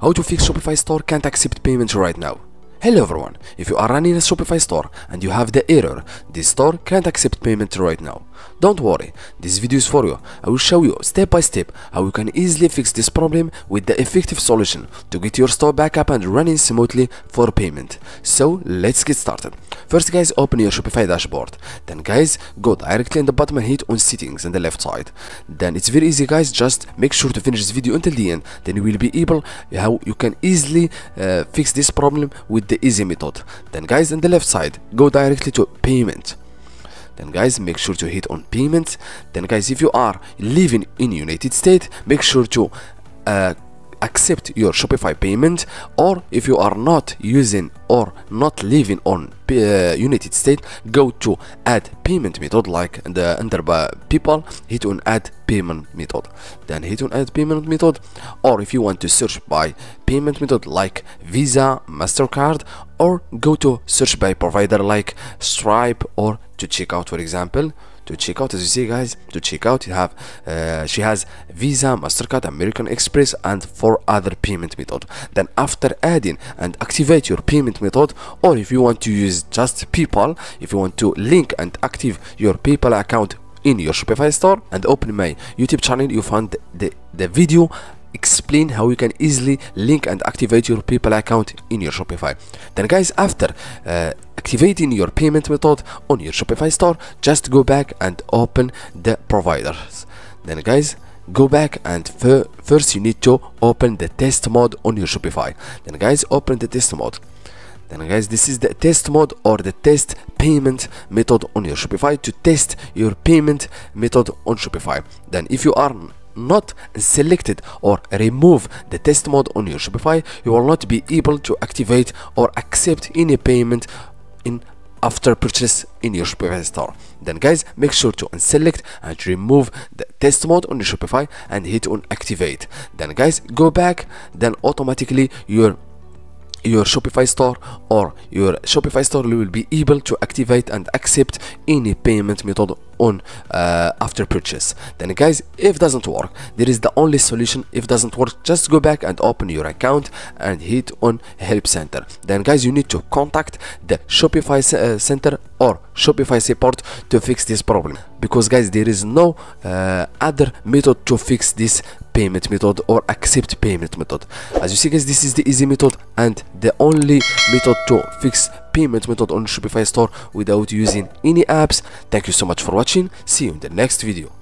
How to fix Shopify store can't accept payment right now. Hello everyone, if you are running a Shopify store and you have the error, this store can't accept payment right now. Don't worry, this video is for you. I will show you step by step how you can easily fix this problem with the effective solution to get your store back up and running smoothly for payment. So let's get started. First guys, open your Shopify dashboard. Then guys, go directly in the bottom and hit on settings on the left side. Then it's very easy guys, just make sure to finish this video until the end. Then you will be able how you can easily fix this problem with the easy method. Then guys, on the left side, go directly to payment. Then guys, make sure to hit on payment. Then guys, if you are living in United States, make sure to accept your Shopify payment, or if you are not using or not living on United States, go to add payment method, like under people, hit on add payment method. Then hit on add payment method, or if you want to search by payment method like Visa, MasterCard, or go to search by provider like Stripe, or to check out, for example, to check out, as you see guys, to check out you have she has Visa, MasterCard, American Express, and 4 other payment method. Then after adding and activate your payment method, or if you want to use just PayPal, if you want to link and active your PayPal account in your Shopify store, and open my YouTube channel, you found the video explain how you can easily link and activate your PayPal account in your Shopify. Then guys, after activating your payment method on your Shopify store, just go back and open the providers. Then guys, go back and first you need to open the test mode on your Shopify. Then guys, open the test mode. Then guys, this is the test mode or the test payment method on your Shopify, to test your payment method on Shopify. Then if you are not selected or remove the test mode on your Shopify, you will not be able to activate or accept any payment in after purchase in your Shopify store. Then guys, make sure to unselect and remove the test mode on your Shopify and hit on activate. Then guys, go back, then automatically your Shopify store or your Shopify store will be able to activate and accept any payment method on after purchase. Then guys, if doesn't work, there is the only solution. If doesn't work, just go back and open your account and hit on help center. Then guys, you need to contact the Shopify center or Shopify support to fix this problem, because guys, there is no other method to fix this payment method or accept payment method. As you see guys, this is the easy method and the only method to fix payment method on Shopify store without using any apps. Thank you so much for watching. See you in the next video.